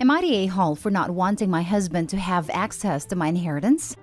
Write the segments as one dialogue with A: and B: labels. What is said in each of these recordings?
A: Am I the a-hole for not wanting my husband to have access to my inheritance?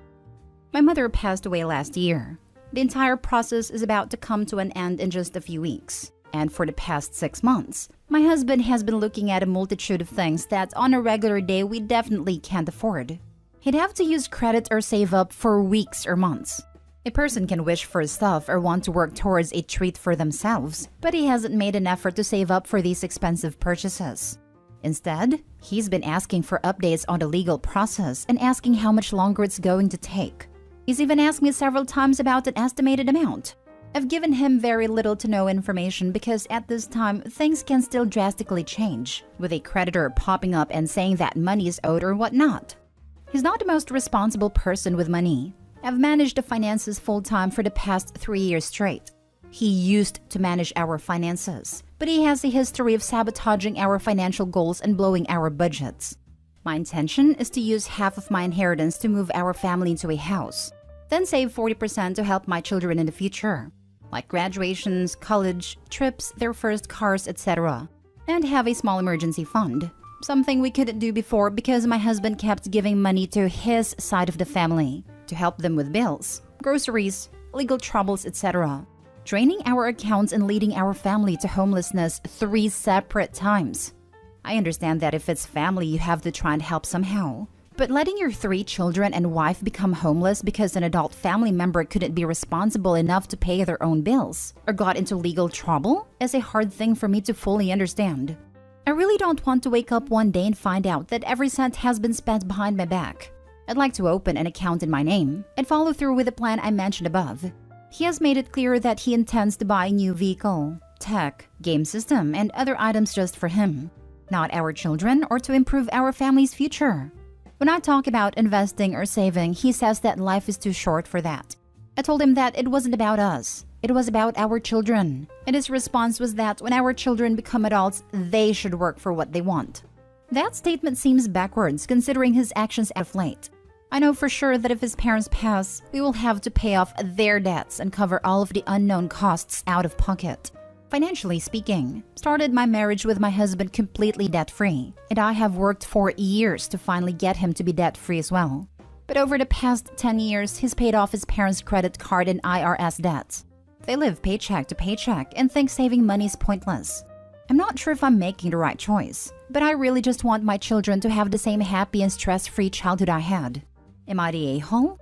A: My mother passed away last year. The entire process is about to come to an end in just a few weeks. And for the past 6 months, my husband has been looking at a multitude of things that on a regular day we definitely can't afford. He'd have to use credit or save up for weeks or months. A person can wish for stuff or want to work towards a treat for themselves, but he hasn't made an effort to save up for these expensive purchases. Instead, he's been asking for updates on the legal process and asking how much longer it's going to take. He's even asked me several times about an estimated amount. I've given him very little to no information because at this time, things can still drastically change, with a creditor popping up and saying that money is owed or whatnot. He's not the most responsible person with money. I've managed the finances full-time for the past 3 years straight. He used to manage our finances, but he has a history of sabotaging our financial goals and blowing our budgets. My intention is to use half of my inheritance to move our family into a house, then save 40% to help my children in the future, like graduations, college, trips, their first cars, etc., and have a small emergency fund, something we couldn't do before because my husband kept giving money to his side of the family to help them with bills, groceries, legal troubles, etc., draining our accounts and leading our family to homelessness 3 separate times. I understand that if it's family, you have to try and help somehow. But letting your 3 children and wife become homeless because an adult family member couldn't be responsible enough to pay their own bills or got into legal trouble is a hard thing for me to fully understand. I really don't want to wake up one day and find out that every cent has been spent behind my back. I'd like to open an account in my name and follow through with the plan I mentioned above. He has made it clear that he intends to buy a new vehicle, tech, game system, and other items just for him, not our children, or to improve our family's future. When I talk about investing or saving, he says that life is too short for that. I told him that it wasn't about us, it was about our children. And his response was that when our children become adults, they should work for what they want. That statement seems backwards considering his actions of late. I know for sure that if his parents pass, we will have to pay off their debts and cover all of the unknown costs out of pocket. Financially speaking, started my marriage with my husband completely debt-free, and I have worked for years to finally get him to be debt-free as well. But over the past 10 years, he's paid off his parents' credit card and IRS debts. They live paycheck to paycheck and think saving money is pointless. I'm not sure if I'm making the right choice, but I really just want my children to have the same happy and stress-free childhood I had. Am I the a-hole?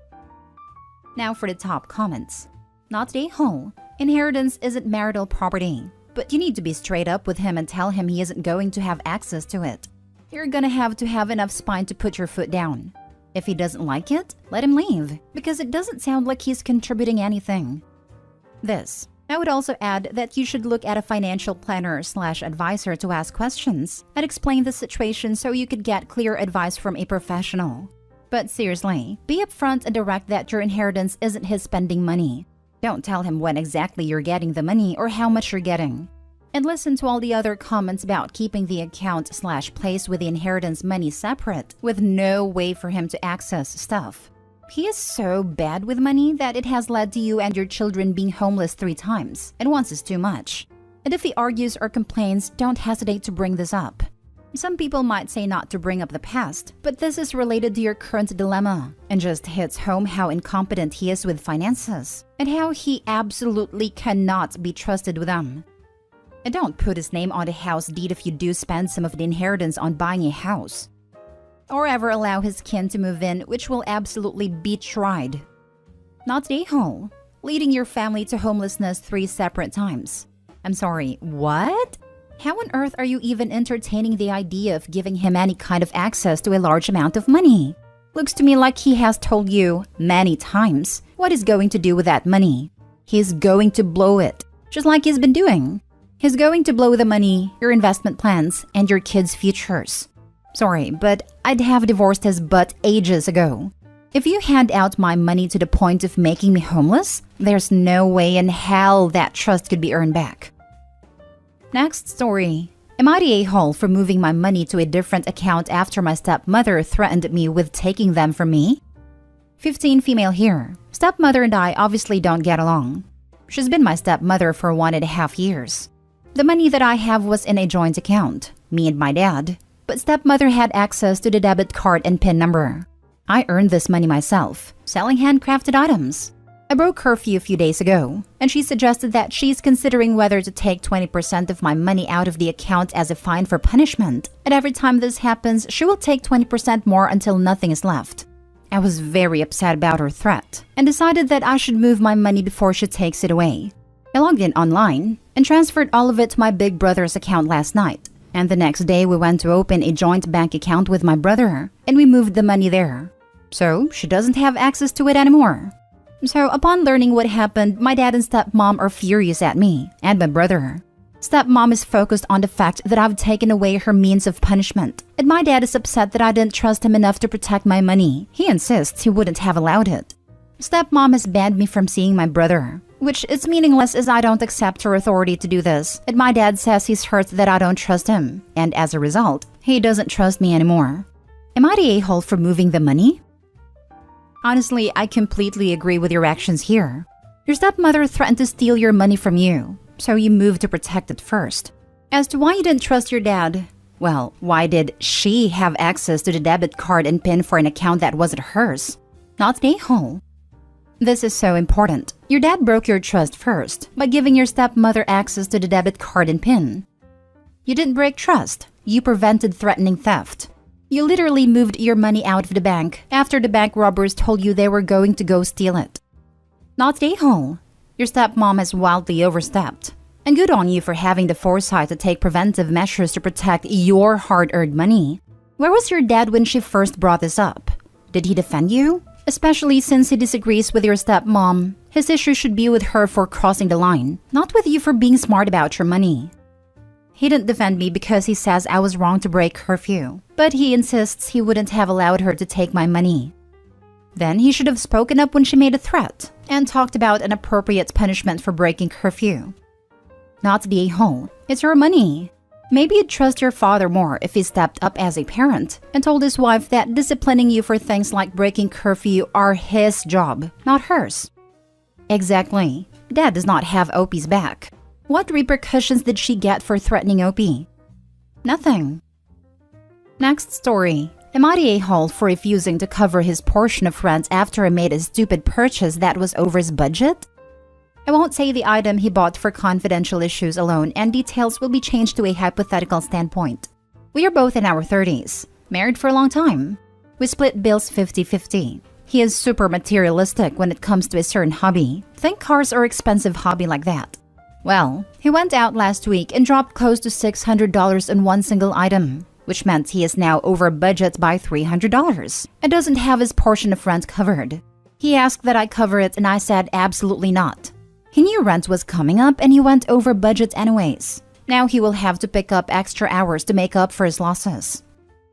A: Now for the top comments. Not the a-hole. Inheritance isn't marital property, but you need to be straight up with him and tell him he isn't going to have access to it. You're gonna have to have enough spine to put your foot down. If he doesn't like it, let him leave, because it doesn't sound like he's contributing anything. This. I would also add that you should look at a financial planner/advisor to ask questions and explain the situation so you could get clear advice from a professional. But seriously, be upfront and direct that your inheritance isn't his spending money. Don't tell him when exactly you're getting the money or how much you're getting. And listen to all the other comments about keeping the account/place with the inheritance money separate with no way for him to access stuff. He is so bad with money that it has led to you and your children being homeless 3 times, and once is too much. And if he argues or complains, don't hesitate to bring this up. Some people might say not to bring up the past, but this is related to your current dilemma and just hits home how incompetent he is with finances and how he absolutely cannot be trusted with them. And don't put his name on the house deed if you do spend some of the inheritance on buying a house. Or ever allow his kin to move in, which will absolutely be tried. Not the a-hole. Leading your family to homelessness 3 separate times. I'm sorry, what? How on earth are you even entertaining the idea of giving him any kind of access to a large amount of money? Looks to me like he has told you many times what he's going to do with that money. He's going to blow it, just like he's been doing. He's going to blow the money, your investment plans, and your kids' futures. Sorry, but I'd have divorced his butt ages ago. If you hand out my money to the point of making me homeless, there's no way in hell that trust could be earned back. Next story. Am I the a-hole for moving my money to a different account after my stepmother threatened me with taking them from me? 15 female here. Stepmother and I obviously don't get along. She's been my stepmother for 1.5 years. The money that I have was in a joint account, me and my dad. but stepmother had access to the debit card and PIN number. I earned this money myself, selling handcrafted items. I broke curfew a few days ago, and she suggested that she's considering whether to take 20% of my money out of the account as a fine for punishment, and every time this happens, she will take 20% more until nothing is left. I was very upset about her threat, and decided that I should move my money before she takes it away. I logged in online, and transferred all of it to my big brother's account last night, and the next day we went to open a joint bank account with my brother, and we moved the money there. So, she doesn't have access to it anymore. So, upon learning what happened, my dad and stepmom are furious at me and my brother. Stepmom is focused on the fact that I've taken away her means of punishment, and my dad is upset that I didn't trust him enough to protect my money. He insists he wouldn't have allowed it. Stepmom has banned me from seeing my brother, which is meaningless as I don't accept her authority to do this, and my dad says he's hurt that I don't trust him, and as a result, he doesn't trust me anymore. Am I the a-hole for moving the money? Honestly, I completely agree with your actions here. Your stepmother threatened to steal your money from you, so you moved to protect it first. As to why you didn't trust your dad, well, why did she have access to the debit card and PIN for an account that wasn't hers? Not the a-hole. This is so important. Your dad broke your trust first by giving your stepmother access to the debit card and PIN. You didn't break trust. You prevented threatening theft. You literally moved your money out of the bank after the bank robbers told you they were going to go steal it. Not the a-hole. Your stepmom has wildly overstepped. And good on you for having the foresight to take preventive measures to protect your hard-earned money. Where was your dad when she first brought this up? Did he defend you? Especially since he disagrees with your stepmom, his issue should be with her for crossing the line, not with you for being smart about your money. He didn't defend me because he says I was wrong to break curfew, but he insists he wouldn't have allowed her to take my money. Then he should have spoken up when she made a threat and talked about an appropriate punishment for breaking curfew. Not the a-hole. It's her money. Maybe you'd trust your father more if he stepped up as a parent and told his wife that disciplining you for things like breaking curfew are his job, not hers. Exactly. Dad does not have Opie's back. What repercussions did she get for threatening Opie? Nothing. Next story. Am I the a-hole for refusing to cover his portion of rent after he made a stupid purchase that was over his budget? I won't say the item he bought for confidential issues alone, and details will be changed to a hypothetical standpoint. We are both in our 30s, married for a long time. We split bills 50-50. He is super materialistic when it comes to a certain hobby. Think cars or expensive hobby like that. Well, he went out last week and dropped close to $600 on one single item, which meant he is now over budget by $300 and doesn't have his portion of rent covered. He asked that I cover it and I said absolutely not. He knew rent was coming up and he went over budget anyways. Now he will have to pick up extra hours to make up for his losses.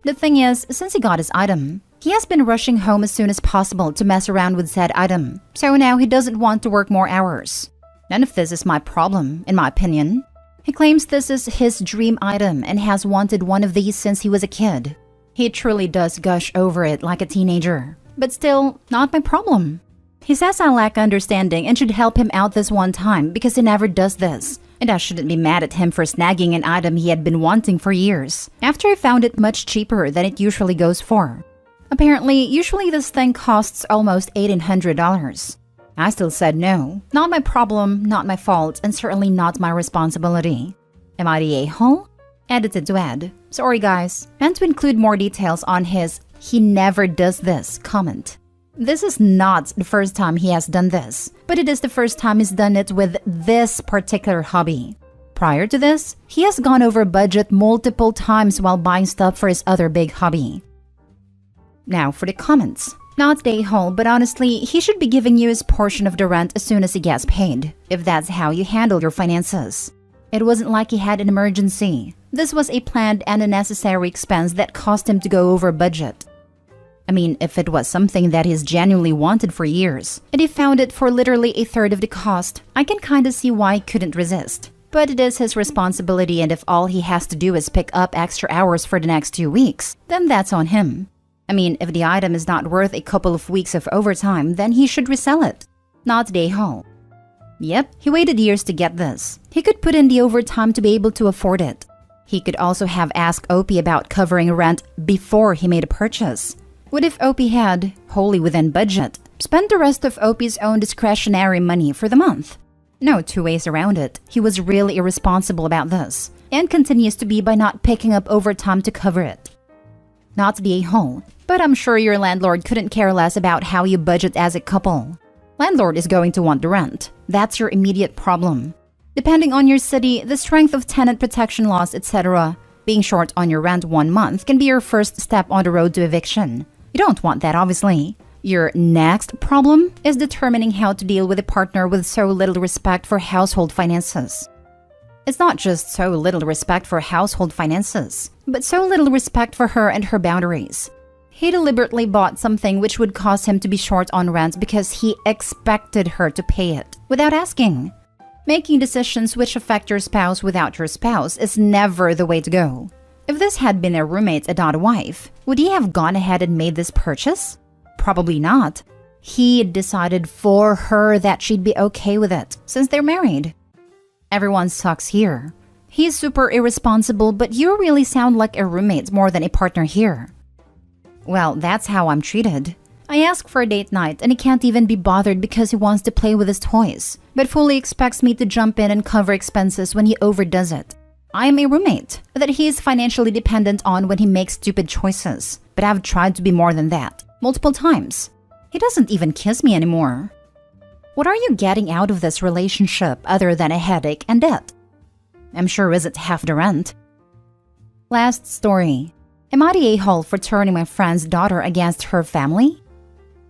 A: The thing is, since he got his item, he has been rushing home as soon as possible to mess around with said item, so now he doesn't want to work more hours. None of this is my problem, in my opinion. He claims this is his dream item and has wanted one of these since he was a kid. He truly does gush over it like a teenager, but still, not my problem. He says I lack understanding and should help him out this one time because he never does this, and I shouldn't be mad at him for snagging an item he had been wanting for years, after I found it much cheaper than it usually goes for. Apparently, usually this thing costs almost $1,800. I still said no. Not my problem, not my fault, and certainly not my responsibility. Am I the a-hole? Edited to add. Sorry guys, meant to include more details on his "he never does this" comment. This is not the first time he has done this, but it is the first time he's done it with this particular hobby. Prior to this, he has gone over budget multiple times while buying stuff for his other big hobby. Now for the comments. Not the a-hole, but honestly, he should be giving you his portion of the rent as soon as he gets paid, if that's how you handle your finances. It wasn't like he had an emergency. This was a planned and a necessary expense that caused him to go over budget. I mean, if it was something that he's genuinely wanted for years, and he found it for literally a third of the cost, I can kinda see why he couldn't resist. But it is his responsibility, and if all he has to do is pick up extra hours for the next 2 weeks, then that's on him. I mean, if the item is not worth a couple of weeks of overtime, then he should resell it. Not the a-hole. Yep, he waited years to get this. He could put in the overtime to be able to afford it. He could also have asked Opie about covering rent before he made a purchase. What if Opie had, wholly within budget, spent the rest of Opie's own discretionary money for the month? No two ways around it. He was really irresponsible about this, and continues to be by not picking up overtime to cover it. Not to be a hole, but I'm sure your landlord couldn't care less about how you budget as a couple. Landlord is going to want the rent. That's your immediate problem. Depending on your city, the strength of tenant protection laws, etc., being short on your rent 1 month can be your first step on the road to eviction. You don't want that, obviously. Your next problem is determining how to deal with a partner with so little respect for household finances. It's not just so little respect for household finances, but so little respect for her and her boundaries. He deliberately bought something which would cause him to be short on rent because he expected her to pay it without asking. Making decisions which affect your spouse without your spouse is never the way to go. If this had been a roommate and not a wife, would he have gone ahead and made this purchase? Probably not. He decided for her that she'd be okay with it, since they're married. Everyone sucks here. He's super irresponsible, but you really sound like a roommate more than a partner here. Well, that's how I'm treated. I ask for a date night and he can't even be bothered because he wants to play with his toys, but fully expects me to jump in and cover expenses when he overdoes it. I am a roommate that he is financially dependent on when he makes stupid choices, but I've tried to be more than that, multiple times. He doesn't even kiss me anymore. What are you getting out of this relationship other than a headache and debt? I'm sure isn't half the rent. Last story. Am I the a-hole for turning my friend's daughter against her family?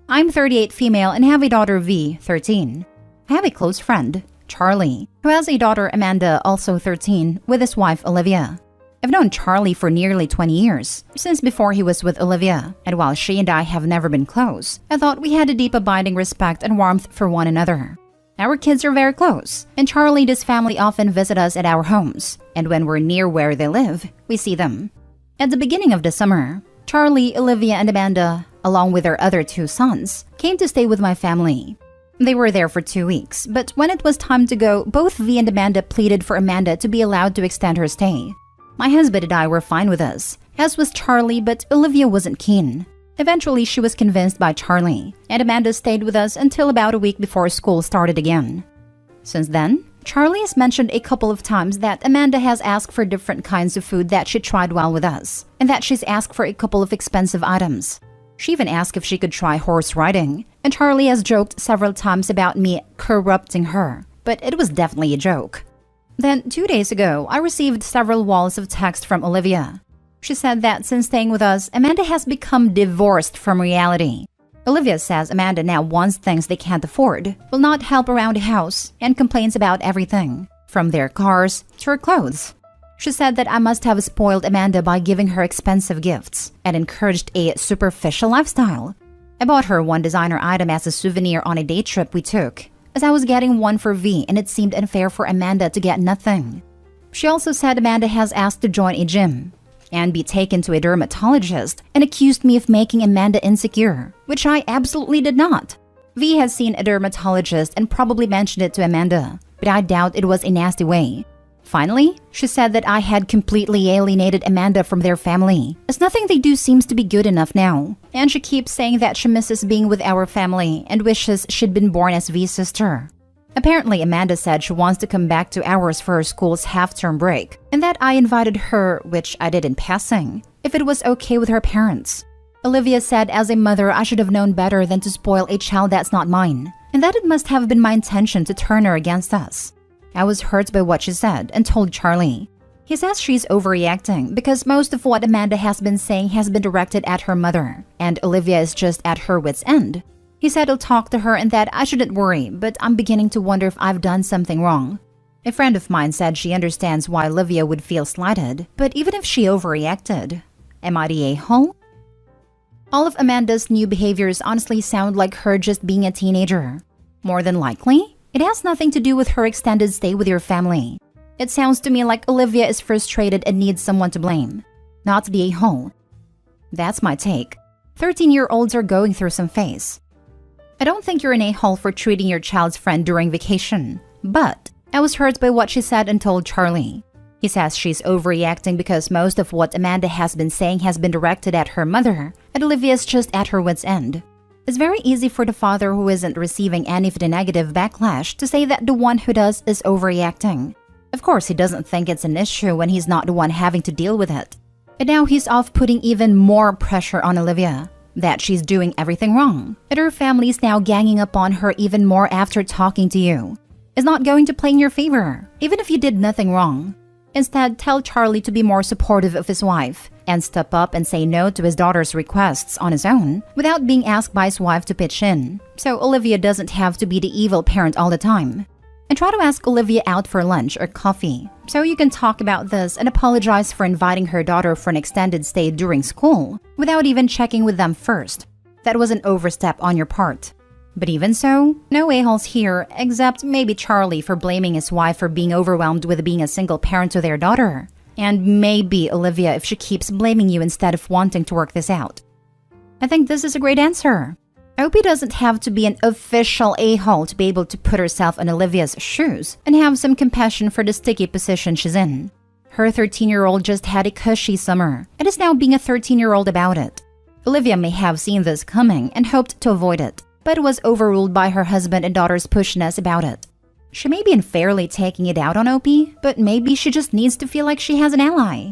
A: I'm 38 female and have a daughter V, 13. I have a close friend, Charlie, who has a daughter Amanda, also 13, with his wife Olivia. I've known Charlie for nearly 20 years, since before he was with Olivia, and while she and I have never been close, I thought we had a deep abiding respect and warmth for one another. Our kids are very close, and Charlie and his family often visit us at our homes, and when we're near where they live, we see them. At the beginning of the summer, Charlie, Olivia, and Amanda, along with their other 2 sons, came to stay with my family. They were there for 2 weeks, but when it was time to go, both V and Amanda pleaded for Amanda to be allowed to extend her stay. My husband and I were fine with this, as was Charlie, but Olivia wasn't keen. Eventually, she was convinced by Charlie, and Amanda stayed with us until about a week before school started again. Since then, Charlie has mentioned a couple of times that Amanda has asked for different kinds of food that she tried while with us, and that she's asked for a couple of expensive items. She even asked if she could try horse riding, and Charlie has joked several times about me corrupting her, but it was definitely a joke. Then 2 days ago, I received several walls of text from Olivia. She said that since staying with us, Amanda has become divorced from reality. Olivia says Amanda now wants things they can't afford, will not help around the house, and complains about everything, from their cars to her clothes. She said that I must have spoiled Amanda by giving her expensive gifts and encouraged a superficial lifestyle. I bought her one designer item as a souvenir on a day trip we took, as I was getting one for V and it seemed unfair for Amanda to get nothing. She also said Amanda has asked to join a gym and be taken to a dermatologist and accused me of making Amanda insecure, which I absolutely did not. V has seen a dermatologist and probably mentioned it to Amanda, but I doubt it was a nasty way. Finally, she said that I had completely alienated Amanda from their family, as nothing they do seems to be good enough now. And she keeps saying that she misses being with our family and wishes she'd been born as V's sister. Apparently, Amanda said she wants to come back to ours for her school's half-term break, and that I invited her, which I did in passing, if it was okay with her parents. Olivia said as a mother I should have known better than to spoil a child that's not mine, and that it must have been my intention to turn her against us. I was hurt by what she said and told Charlie. He says she's overreacting because most of what Amanda has been saying has been directed at her mother, and Olivia is just at her wit's end. He said he'll talk to her and that I shouldn't worry, but I'm beginning to wonder if I've done something wrong. A friend of mine said she understands why Olivia would feel slighted, but even if she overreacted, am I the a-hole? All of Amanda's new behaviors honestly sound like her just being a teenager. More than likely, it has nothing to do with her extended stay with your family. It sounds to me like Olivia is frustrated and needs someone to blame, not the a-hole. That's my take. 13-year-olds are going through some phase. I don't think you're an a-hole for treating your child's friend during vacation, but I was hurt by what she said and told Charlie. He says she's overreacting because most of what Amanda has been saying has been directed at her mother, and Olivia's just at her wit's end. It's very easy for the father who isn't receiving any of the negative backlash to say that the one who does is overreacting. Of course, he doesn't think it's an issue when he's not the one having to deal with it. And now he's off putting even more pressure on Olivia, that she's doing everything wrong, and her family's now ganging up on her even more after talking to you. It's not going to play in your favor, even if you did nothing wrong. Instead, tell Charlie to be more supportive of his wife and step up and say no to his daughter's requests on his own without being asked by his wife to pitch in, so Olivia doesn't have to be the evil parent all the time. And try to ask Olivia out for lunch or coffee so you can talk about this and apologize for inviting her daughter for an extended stay during school without even checking with them first. That was an overstep on your part. But even so, no a-holes here except maybe Charlie for blaming his wife for being overwhelmed with being a single parent to their daughter. And maybe Olivia if she keeps blaming you instead of wanting to work this out. I think this is a great answer. Opie doesn't have to be an official a-hole to be able to put herself in Olivia's shoes and have some compassion for the sticky position she's in. Her 13-year-old just had a cushy summer and is now being a 13-year-old about it. Olivia may have seen this coming and hoped to avoid it, but was overruled by her husband and daughter's pushiness about it. She may be unfairly taking it out on Opie, but maybe she just needs to feel like she has an ally.